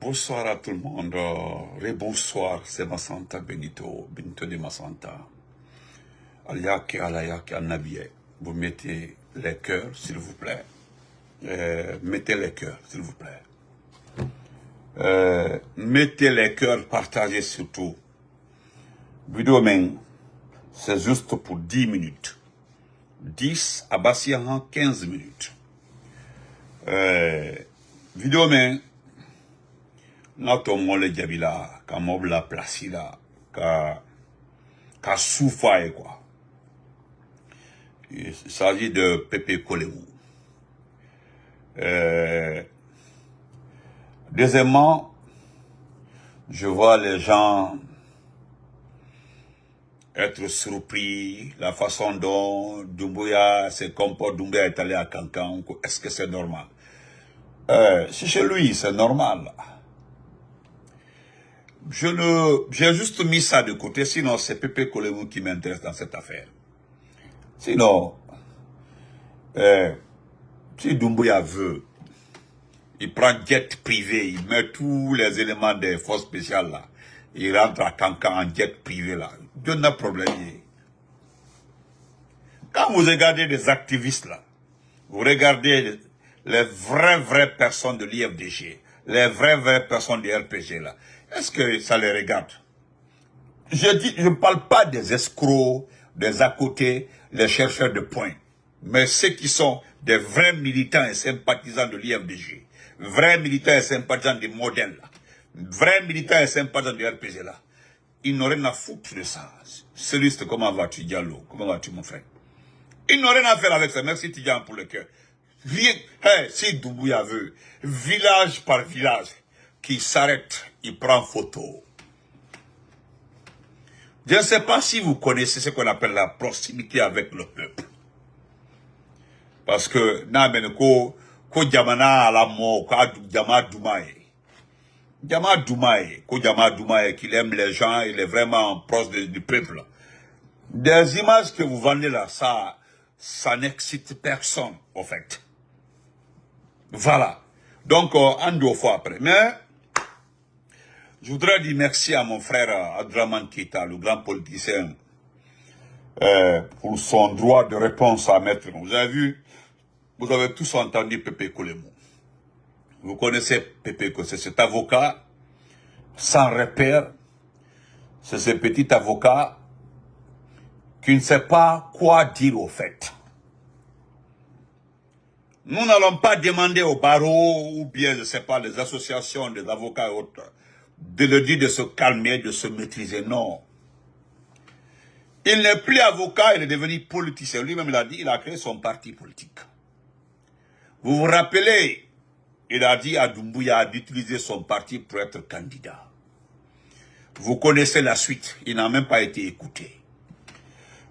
Bonsoir à tout le monde. Rebonsoir, c'est Massanta Benito de Massanta. Aliak Alayak Anabiye. Vous mettez les cœurs, s'il vous plaît. Mettez les cœurs, s'il vous plaît. Mettez les cœurs, partagez surtout. Vidéo men, c'est juste pour 10 minutes. 10 à Bassiahan, 15 minutes. Vidéo men, notre mole Djabila, ka mobla placida, ka soufaye quoi. Il s'agit de Pépé Kolemou. Deuxièmement, je vois les gens être surpris, la façon dont Doumbouya se comporte. Doumbouya est allé à Cancan. Est-ce que c'est normal? Si chez lui, c'est normal. J'ai juste mis ça de côté, sinon c'est Pépé Kolemou qui m'intéresse dans cette affaire. Sinon, si Doumbouya veut, il prend jet privé, il met tous les éléments des forces spéciales là. Il rentre à Cancan en jet privé là. Dieu n'a problème. Quand vous regardez des activistes là, vous regardez les vraies personnes de l'IFDG, les vraies personnes du RPG là, est-ce que ça les regarde? Je ne parle pas des escrocs, des à côté, les chercheurs de points, mais ceux qui sont des vrais militants et sympathisants de l'IFDG, vrais militants et sympathisants des modèles là, vrais militants et sympathisants du RPG là, ils n'ont rien à foutre de ça. Céleste, comment vas-tu, Diallo? Comment vas-tu, mon frère? Ils n'ont rien à faire avec ça. Merci, Tidjan, pour le cœur. Si Doumbouya veut, village par village, qui s'arrête, il prend photo. Je ne sais pas si vous connaissez ce qu'on appelle la proximité avec le peuple. Parce que, ko Djamana à la mort, ko Djama Doumaye. Djama Doumaye, ko Djama Doumaye, qu'il aime les gens, il est vraiment proche du peuple. Des images que vous vendez là, ça n'excite personne, en fait. Voilà. Donc, un deux fois après. Mais, je voudrais dire merci à mon frère Abdraman Keita, le grand politicien, pour son droit de réponse à mettre. Vous avez vu, vous avez tous entendu Pépé Kolemou. Vous connaissez Pépé Kolemou, c'est cet avocat sans repère. C'est ce petit avocat qui ne sait pas quoi dire au fait. Nous n'allons pas demander au barreau ou bien, je ne sais pas, les associations des avocats et autres, de le dire de se calmer, de se maîtriser. Non. Il n'est plus avocat, il est devenu politicien. Lui-même, il a dit, il a créé son parti politique. Vous vous rappelez, il a dit à Doumbouya d'utiliser son parti pour être candidat. Vous connaissez la suite, il n'a même pas été écouté.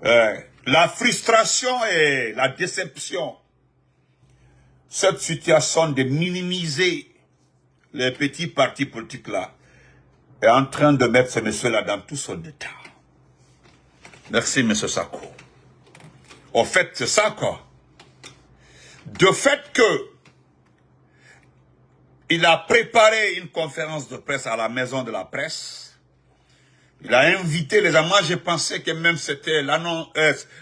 La frustration et la déception, cette situation de minimiser les petits partis politiques là, est en train de mettre ce monsieur-là dans tout son état. Merci, monsieur Sako. Au fait, c'est ça quoi. De fait que il a préparé une conférence de presse à la maison de la presse. Il a invité les gens. Moi, je pensais que même c'était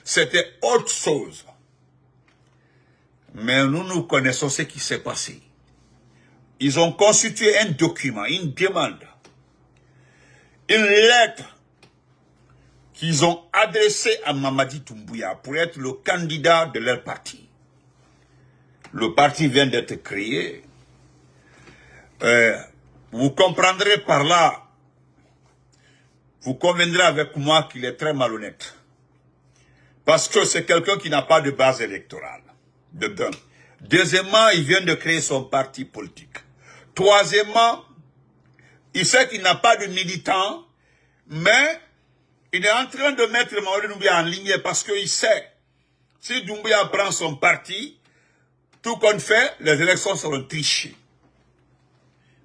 c'était autre chose. Mais nous connaissons ce qui s'est passé. Ils ont constitué un document, une demande, une lettre qu'ils ont adressée à Mamadi Doumbouya pour être le candidat de leur parti. Le parti vient d'être créé. Vous comprendrez par là, vous conviendrez avec moi qu'il est très malhonnête. Parce que c'est quelqu'un qui n'a pas de base électorale. Deuxièmement, il vient de créer son parti politique. Troisièmement, il sait qu'il n'a pas de militant, mais il est en train de mettre Mamadi Doumbouya en ligne parce qu'il sait, si Doumbouya prend son parti, tout qu'on fait, les élections seront trichées.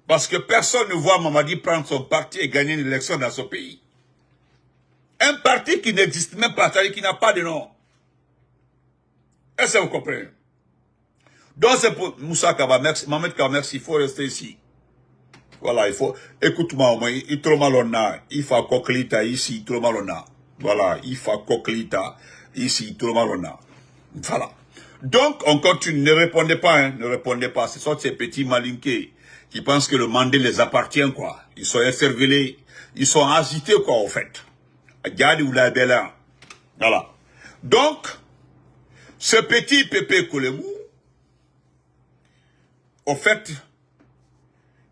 Parce que personne ne voit Mamadi prendre son parti et gagner une élection dans ce pays. Un parti qui n'existe même pas, c'est-à-dire qui n'a pas de nom. Est-ce que vous comprenez? Donc c'est pour Moussa Kaba, merci, Mohamed Kaba, merci, il faut rester ici. Voilà, il faut, écoute-moi, il trop malona, il faut coquelita ici, trop malona. Voilà, il faut coquelita ici, trop malona. Voilà. Donc, on continue, ne répondez pas, hein, ne répondez pas. Ce sont ces petits malinqués qui pensent que le mandat les appartient, quoi. Ils sont écervelés, ils sont agités, quoi, au fait. Gadi ou la belle. Voilà. Donc, ce petit Pépé Koulemou, au fait,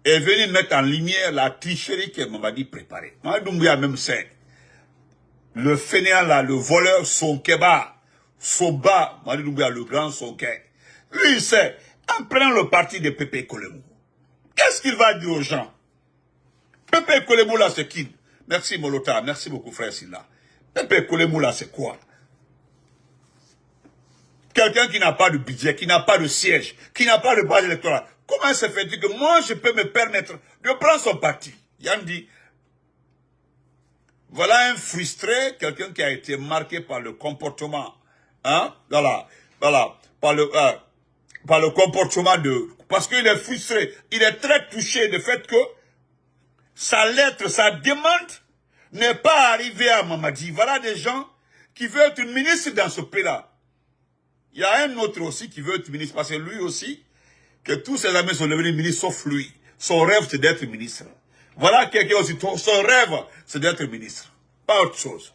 est venu mettre en lumière la tricherie que Mamadi préparait. Mamadi Doumbouya même sait. Le fainéant là, le voleur Sonkeba, Soba, Mamadi Doumbouya, le grand Sonké. Lui, il sait, en prenant le parti de Pépé Koulemou, qu'est-ce qu'il va dire aux gens? Pépé Koulemou là, c'est qui? Merci Molota, merci beaucoup frère Silla. Pépé Koulemou là, c'est quoi? Quelqu'un qui n'a pas de budget, qui n'a pas de siège, qui n'a pas de base électorale. Comment se fait-il que moi, je peux me permettre de prendre son parti? Yann dit, voilà un frustré, quelqu'un qui a été marqué par le comportement, hein, voilà, par le comportement de, parce qu'il est frustré, il est très touché du fait que sa lettre, sa demande n'est pas arrivée à Mamadi. Voilà des gens qui veulent être ministre dans ce pays-là. Il y a un autre aussi qui veut être ministre, parce que lui aussi, que tous ses amis sont devenus ministres sauf lui. Son rêve, c'est d'être ministre. Voilà quelqu'un aussi, son rêve, c'est d'être ministre. Pas autre chose.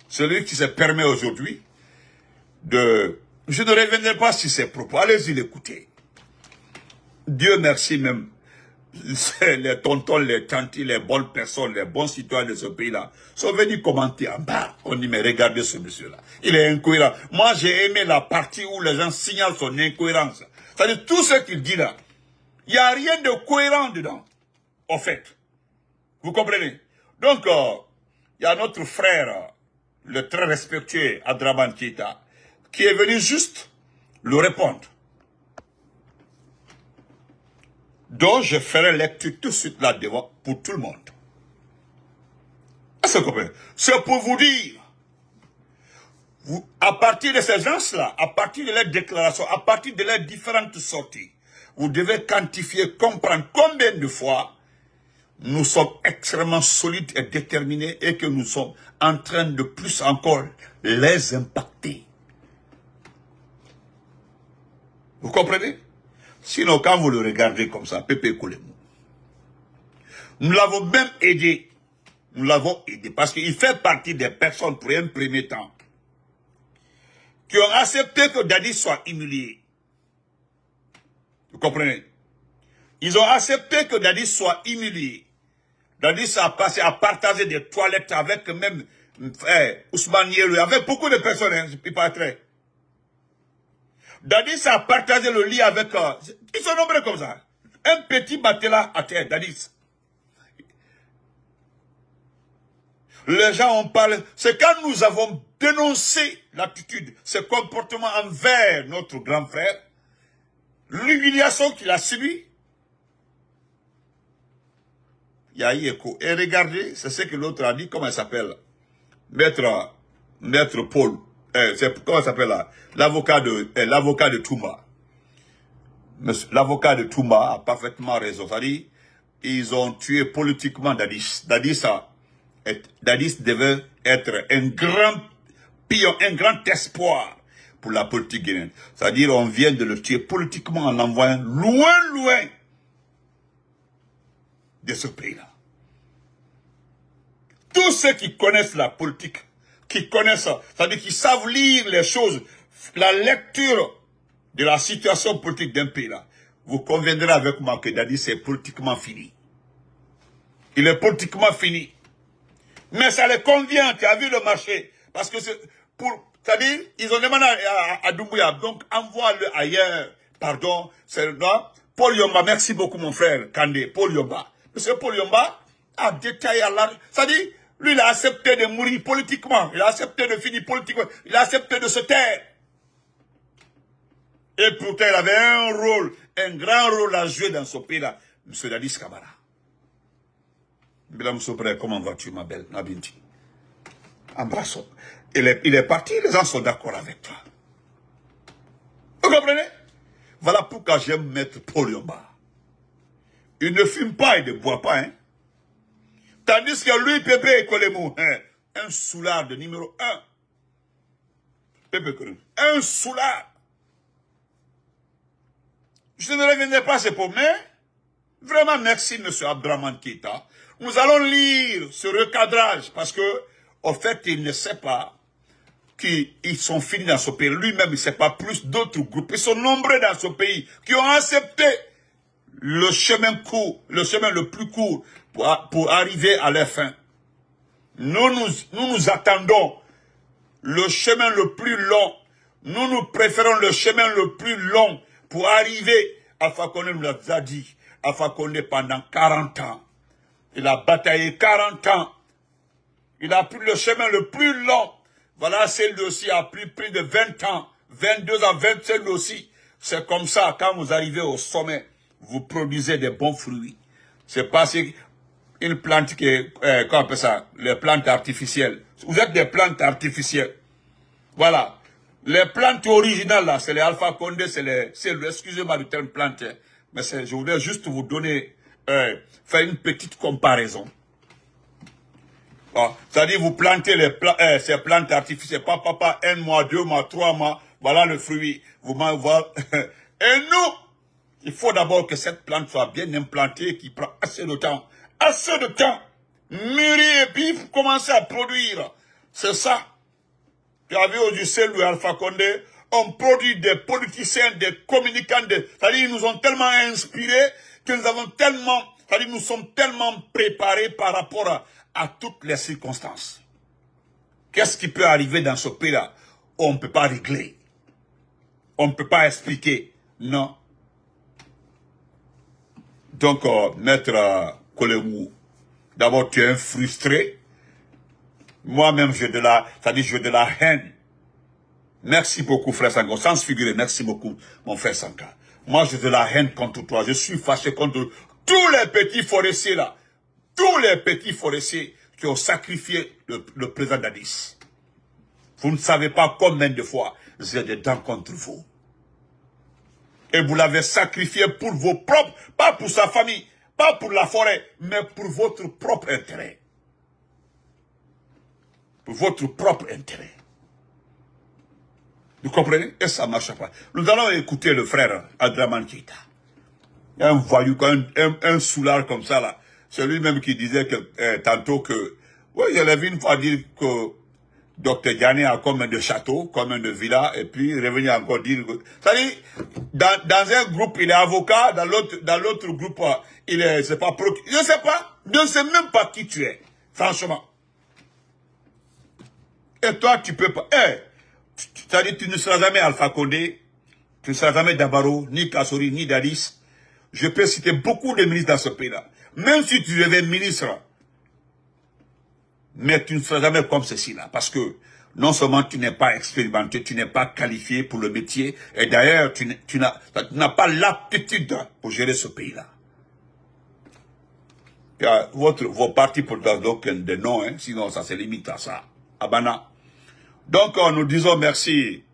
Celui qui se permet aujourd'hui de... Je ne reviendrai pas sur ses propos. Allez-y l'écouter. Dieu merci même. Les tontons, les tantes, les bonnes personnes, les bons citoyens de ce pays-là sont venus commenter en bas. On dit, mais regardez ce monsieur-là. Il est incohérent. Moi, j'ai aimé la partie où les gens signalent son incohérence. C'est-à-dire, tout ce qu'il dit là, il n'y a rien de cohérent dedans, en fait. Vous comprenez? Donc, il y a notre frère, le très respectueux Adraman Keita, qui est venu juste le répondre. Donc, je ferai lecture tout de suite là devant pour tout le monde. Est-ce que vous comprenez? C'est pour vous dire, vous, à partir de ces gens-là, à partir de leurs déclarations, à partir de leurs différentes sorties, vous devez quantifier, comprendre combien de fois nous sommes extrêmement solides et déterminés et que nous sommes en train de plus encore les impacter. Vous comprenez? Sinon, quand vous le regardez comme ça, Pépé Koulemou, nous l'avons même aidé. Nous l'avons aidé parce qu'il fait partie des personnes, pour un premier temps, qui ont accepté que Dadi soit humilié. Vous comprenez? Ils ont accepté que Dadi soit humilié. Dadi a passé à partager des toilettes avec même Ousmane Yelou, avec beaucoup de personnes, hein, il paraîtrait. Dadis a partagé le lit avec... ils sont nombreux comme ça. Un petit matelas à terre, Dadis. Les gens ont parlé... C'est quand nous avons dénoncé l'attitude, ce comportement envers notre grand frère, l'humiliation qu'il a subie. Il y a eu écho. Et regardez, c'est ce que l'autre a dit, comment il s'appelle? Maître Paul. Comment ça s'appelle là? L'avocat de Touma. L'avocat de Touma a parfaitement raison. C'est-à-dire, ils ont tué politiquement Dadis. Dadis devait être un grand pion, un grand espoir pour la politique guinéenne. C'est-à-dire, on vient de le tuer politiquement en l'envoyant loin de ce pays-là. Tous ceux qui connaissent la politique, qui connaissent, c'est-à-dire qui savent lire les choses, la lecture de la situation politique d'un pays là, vous conviendrez avec moi que Dadi c'est politiquement fini. Il est politiquement fini. Mais ça les convient, tu as vu le marché. Parce que c'est pour, c'est-à-dire, ils ont demandé à Doumbouya, donc envoie-le ailleurs, pardon, c'est là. Paul Yomba, merci beaucoup mon frère Kandé, Paul Yomba. Monsieur Paul Yomba a détaillé à l'argent, c'est-à-dire, lui, il a accepté de mourir politiquement. Il a accepté de finir politiquement. Il a accepté de se taire. Et pourtant, il avait un rôle, un grand rôle à jouer dans ce pays-là. M. Dadis Kamara. Madame Sopré, comment vas-tu, ma belle Nabinti? Embrassons. Il est parti, les gens sont d'accord avec toi. Vous comprenez? Voilà pourquoi j'aime mettre Paul Yomba. Il ne fume pas, il ne boit pas. Hein. Tandis que lui, Pépé Kolemou, hein, un soulard de numéro 1. Pépé Kolemou, un soulard. Je ne reviendrai pas, c'est pour mais vraiment merci, M. Abdraman Keïta. Nous allons lire ce recadrage parce que, en fait, il ne sait pas qu'ils sont finis dans ce pays. Lui-même, il ne sait pas plus d'autres groupes. Ils sont nombreux dans ce pays qui ont accepté le chemin court, le chemin le plus court pour arriver à leur fin. Nous attendons le chemin le plus long. Nous préférons le chemin le plus long pour arriver. Alpha Condé nous l'a dit. Alpha Condé pendant 40 ans. Il a bataillé 40 ans. Il a pris le chemin le plus long. Voilà, celle-là aussi a pris plus de 20 ans. 22 ans, 27 aussi. C'est comme ça, quand vous arrivez au sommet, vous produisez des bons fruits. C'est pas une plante qui est, comment on appelle ça, les plantes artificielles. Vous êtes des plantes artificielles. Voilà. Les plantes originales, là, c'est les Alpha Condé, excusez-moi du terme plante, mais je voulais juste vous donner, faire une petite comparaison. Bon, c'est-à-dire, vous plantez ces plantes artificielles, pas 1 mois, 2 mois, 3 mois, voilà le fruit. Vous m'envoyez. Et nous, il faut d'abord que cette plante soit bien implantée, qui prend assez de temps, mûrir et puis commencer à produire. C'est ça. Tu as vu aujourd'hui, le Alpha Condé, on produit des politiciens, des communicants, c'est-à-dire, ils nous ont tellement inspirés que nous avons tellement, c'est-à-dire, nous sommes tellement préparés par rapport à toutes les circonstances. Qu'est-ce qui peut arriver dans ce pays-là? On ne peut pas régler. On ne peut pas expliquer. Non. Donc, Maître Kolemou, d'abord, tu es un frustré. Moi-même, j'ai de la haine. Merci beaucoup, frère Sanka. Sans se figurer, merci beaucoup, mon frère Sanka. Moi, j'ai de la haine contre toi. Je suis fâché contre tous les petits forestiers là. Tous les petits forestiers qui ont sacrifié le président Dadis. Vous ne savez pas combien de fois j'ai des dents contre vous. Et vous l'avez sacrifié pour vos propres, pas pour sa famille, pas pour la forêt, mais pour votre propre intérêt. Pour votre propre intérêt. Vous comprenez? Et ça ne marche pas. Nous allons écouter le frère Abdraman Keïta. Un voyou, un soulard comme ça là. C'est lui-même qui disait que tantôt que, oui, il avait une fois dit que Dr Diané a combien de châteaux, combien de villas, et puis revenir encore dire que, c'est-à-dire, dans un groupe, il est avocat, dans l'autre groupe, il est, c'est pas procureur. Je ne sais pas, je ne sais même pas qui tu es, franchement. Et toi, tu peux pas, c'est-à-dire, tu ne seras jamais Alpha Condé, tu ne seras jamais Dabaro, ni Kassori, ni Dadis. Je peux citer beaucoup de ministres dans ce pays-là. Même si tu deviens ministre, mais tu ne seras jamais comme ceci-là. Parce que non seulement tu n'es pas expérimenté, tu n'es pas qualifié pour le métier, et d'ailleurs, tu n'as pas l'aptitude pour gérer ce pays-là. Vos partis politiques donc des noms, hein, sinon ça se limite à ça. Abana. Donc nous disons merci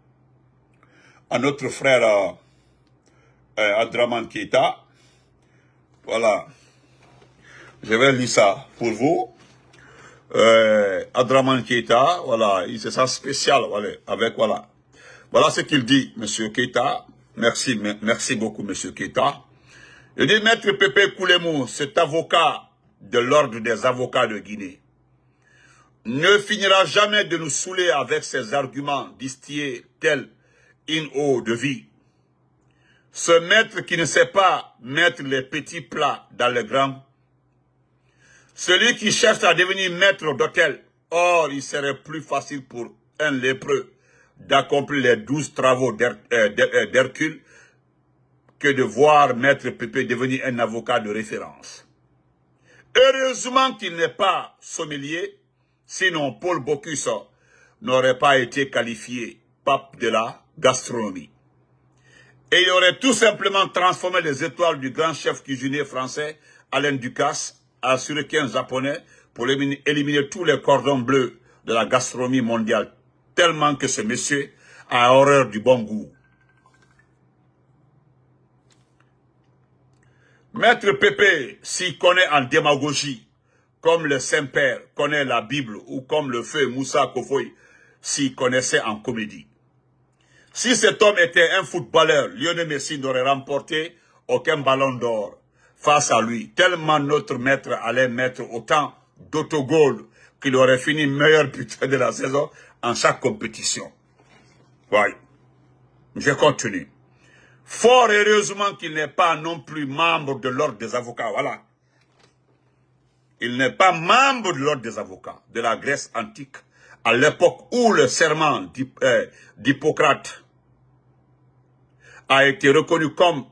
à notre frère Abdraman Keïta. Voilà. Je vais lire ça pour vous. Abdraman Keïta, voilà, il se sent spécial, voilà, avec, voilà. Voilà ce qu'il dit, Monsieur Keïta. Merci beaucoup, Monsieur Keïta. Il dit, Maître Pépé Koulemou, cet avocat de l'ordre des avocats de Guinée, ne finira jamais de nous saouler avec ses arguments distillés tels une eau de vie. Ce maître qui ne sait pas mettre les petits plats dans les grands, celui qui cherche à devenir maître d'hôtel, or il serait plus facile pour un lépreux d'accomplir les 12 travaux d'Hercule que de voir Maître Pépé devenir un avocat de référence. Heureusement qu'il n'est pas sommelier, sinon Paul Bocuse n'aurait pas été qualifié pape de la gastronomie. Et il aurait tout simplement transformé les étoiles du grand chef cuisinier français, Alain Ducasse, en surréquin japonais, pour éliminer tous les cordons bleus de la gastronomie mondiale, tellement que ce monsieur a horreur du bon goût. Maître Pépé, s'il connaît en démagogie, comme le Saint-Père connaît la Bible, ou comme le feu Moussa Kofoy, s'il connaissait en comédie. Si cet homme était un footballeur, Lionel Messi n'aurait remporté aucun ballon d'or face à lui. Tellement notre maître allait mettre autant d'autogols qu'il aurait fini meilleur buteur de la saison en chaque compétition. Oui, je continue. Fort heureusement qu'il n'est pas non plus membre de l'ordre des avocats. Voilà. Il n'est pas membre de l'ordre des avocats de la Grèce antique, à l'époque où le serment d'Hippocrate a été reconnu comme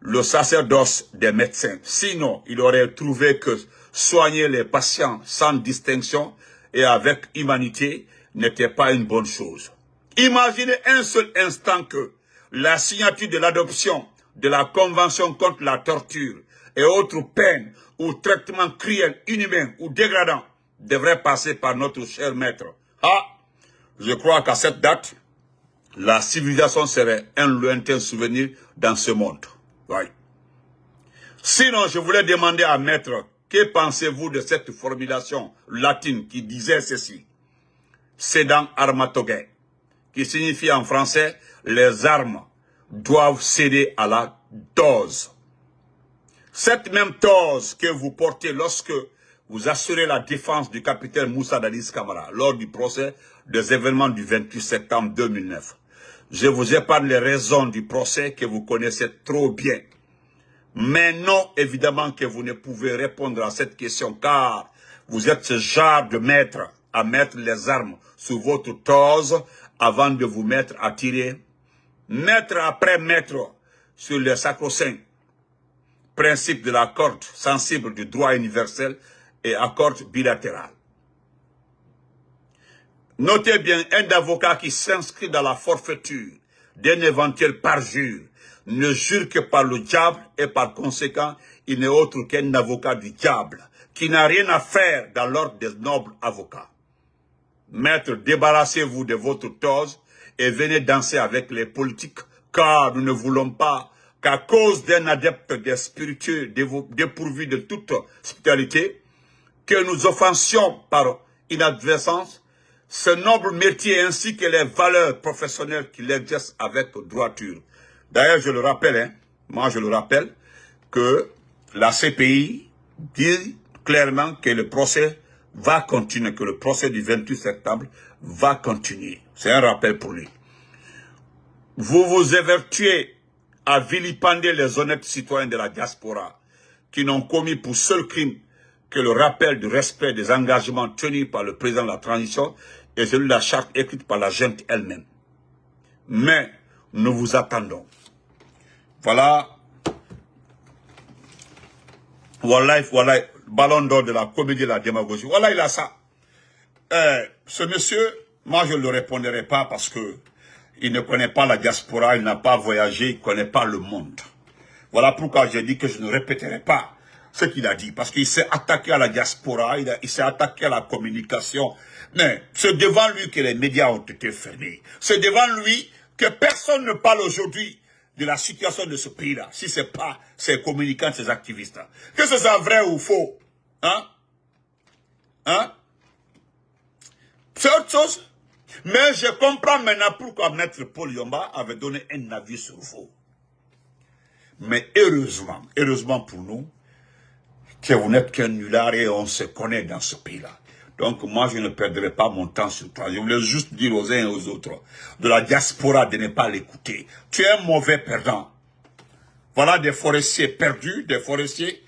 le sacerdoce des médecins. Sinon, il aurait trouvé que soigner les patients sans distinction et avec humanité n'était pas une bonne chose. Imaginez un seul instant que la signature de l'adoption de la Convention contre la torture et autres peines ou traitements cruels, inhumains ou dégradants devrait passer par notre cher maître. Ah, je crois qu'à cette date, la civilisation serait un lointain souvenir dans ce monde. Oui. Sinon, je voulais demander à maître, que pensez-vous de cette formulation latine qui disait ceci? Cedant armatogae, qui signifie en français, les armes doivent céder à la dose. Cette même dose que vous portez lorsque vous assurez la défense du capitaine Moussa Dadis Camara lors du procès des événements du 28 septembre 2009. Je vous épargne les raisons du procès que vous connaissez trop bien. Mais non, évidemment que vous ne pouvez répondre à cette question car vous êtes ce genre de maître à mettre les armes sous votre torse avant de vous mettre à tirer, mètre après mètre, sur le sacro-saint principe de la corde sensible du droit universel et accord bilatéral. Notez bien, un avocat qui s'inscrit dans la forfaiture d'un éventuel parjure ne jure que par le diable et par conséquent, il n'est autre qu'un avocat du diable qui n'a rien à faire dans l'ordre des nobles avocats. Maître, débarrassez-vous de votre tose et venez danser avec les politiques car nous ne voulons pas qu'à cause d'un adepte des spiritueux dépourvu de toute spiritualité, que nous offensions par inadvertance ce noble métier ainsi que les valeurs professionnelles qu'il exerce avec droiture. D'ailleurs, je le rappelle, moi je le rappelle, que la CPI dit clairement que le procès va continuer, que le procès du 28 septembre va continuer. C'est un rappel pour lui. Vous vous évertuez à vilipender les honnêtes citoyens de la diaspora qui n'ont commis pour seul crime que le rappel du respect des engagements tenus par le président de la transition et celui de la charte écrite par la junte elle-même. Mais nous vous attendons. Voilà, voilà, ballon d'or de la comédie de la démagogie. Voilà, il a ça. Ce monsieur, moi je ne le répondrai pas parce que il ne connaît pas la diaspora, il n'a pas voyagé, il ne connaît pas le monde. Voilà pourquoi j'ai dit que je ne répéterai pas ce qu'il a dit. Parce qu'il s'est attaqué à la diaspora, il s'est attaqué à la communication. Mais c'est devant lui que les médias ont été fermés. C'est devant lui que personne ne parle aujourd'hui de la situation de ce pays-là. Si ce n'est pas ces communicants, ces activistes. Que ce soit vrai ou faux. Hein? Hein? C'est autre chose. Mais je comprends maintenant pourquoi Maître Paul Yomba avait donné un avis sur vous. Mais heureusement pour nous, que vous n'êtes qu'un nulard et on se connaît dans ce pays-là. Donc moi, je ne perdrai pas mon temps sur toi. Je voulais juste dire aux uns et aux autres de la diaspora de ne pas l'écouter. Tu es un mauvais perdant. Voilà des forestiers perdus, des forestiers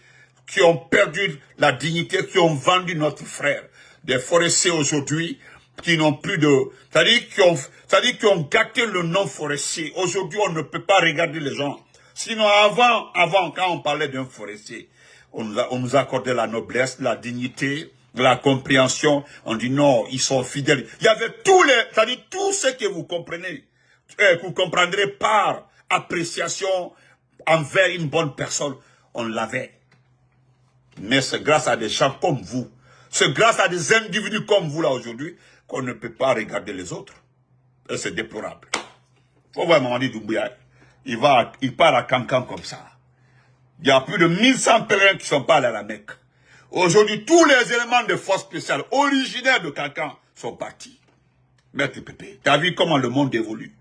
qui ont perdu la dignité, qui ont vendu notre frère. Des forestiers aujourd'hui qui n'ont plus de... C'est-à-dire qui ont gâté le nom forestier. Aujourd'hui, on ne peut pas regarder les gens. Sinon, avant, quand on parlait d'un forestier, on nous accordait la noblesse, la dignité, la compréhension. On dit non, ils sont fidèles. Il y avait c'est-à-dire tout ce que vous comprenez, que vous comprendrez par appréciation envers une bonne personne, on l'avait. Mais c'est grâce à des gens comme vous, c'est grâce à des individus comme vous là aujourd'hui, qu'on ne peut pas regarder les autres. Et c'est déplorable. Faut voir Mamadi Doumbouya, il part à Cancan comme ça. Il y a plus de 1100 pèlerins qui ne sont pas allés à la Mecque. Aujourd'hui, tous les éléments de force spéciale originaires de Cancan sont partis. Maître Pépé, tu as vu comment le monde évolue?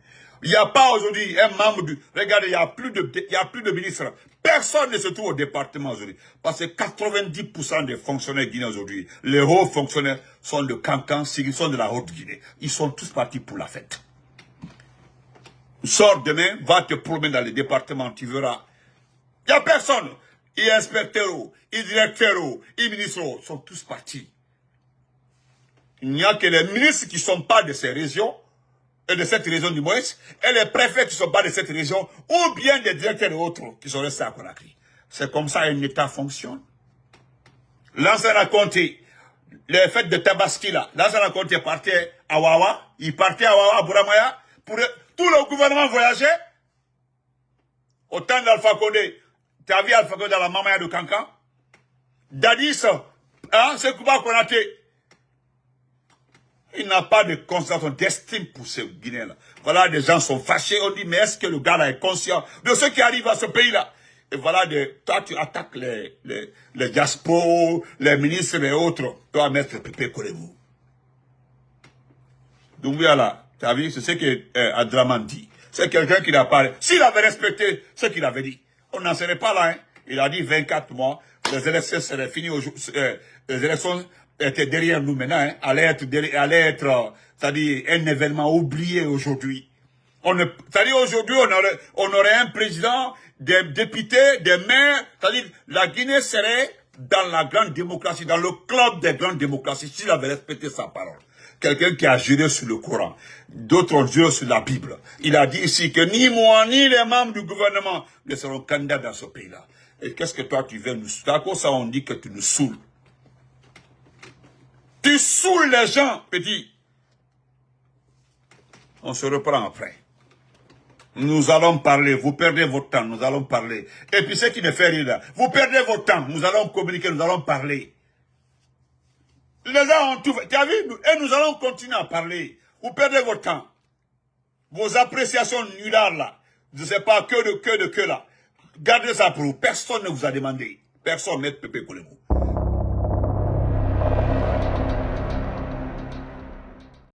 Il n'y a pas aujourd'hui un membre du... Regardez, il n'y a plus de ministres. Personne ne se trouve au département aujourd'hui. Parce que 90% des fonctionnaires guinéens aujourd'hui, les hauts fonctionnaires sont de Cancan, ils sont de la Haute-Guinée. Ils sont tous partis pour la fête. Sors demain, va te promener dans les départements, tu verras. Il n'y a personne. Les inspecteurs, les directeurs, les ministres sont tous partis. Il n'y a que les ministres qui ne sont pas de ces régions, et de cette région du moins, et les préfets qui ne sont pas de cette région, ou bien des directeurs et autres qui sont restés à Conakry. C'est comme ça un État fonctionne. L'ancien raconté, les fêtes de Tabaski là, l'ancien raconté partait à Wawa, il partait à Wawa, à Bouramaya, pour tout le gouvernement voyageait. Au temps d'Alpha Condé, tu as vu Alpha Condé dans la Mamaya de Cancan? Dadis, hein, c'est Kouba Konaté. Il n'a pas de concentration d'estime pour ces Guinéens-là. Voilà, des gens sont fâchés. On dit, mais est-ce que le gars-là est conscient de ce qui arrive à ce pays-là? Et voilà, toi, tu attaques les diasporas, les ministres et autres. Toi, Maître Pépé, collez-vous. Donc, voilà, tu as vu, c'est ce que Adraman dit. C'est quelqu'un qui n'a pas... S'il avait respecté ce qu'il avait dit, on n'en serait pas là. Hein. Il a dit 24 mois, les élections seraient finies aujourd'hui. Les élections était derrière nous maintenant, hein, allait être, c'est-à-dire un événement oublié aujourd'hui. C'est-à-dire aujourd'hui, on aurait un président, des députés, des maires, c'est-à-dire la Guinée serait dans la grande démocratie, dans le club des grandes démocraties, s'il avait respecté sa parole. Quelqu'un qui a juré sur le Coran, d'autres ont juré sur la Bible. Il a dit ici que ni moi, ni les membres du gouvernement ne seront candidats dans ce pays-là. Et qu'est-ce que toi tu veux nous... C'est à cause ça on dit que tu nous saoules. Tu saoules les gens, petit. On se reprend après. Nous allons parler, vous perdez votre temps, nous allons parler. Et puis ce qui me fait rire là, vous perdez votre temps, nous allons communiquer, nous allons parler. Les gens ont tout fait, tu as vu, et nous allons continuer à parler. Vous perdez votre temps. Vos appréciations nullards là, je ne sais pas, que là. Gardez ça pour vous, personne ne vous a demandé. Personne, Maître Pépé Collez-vous.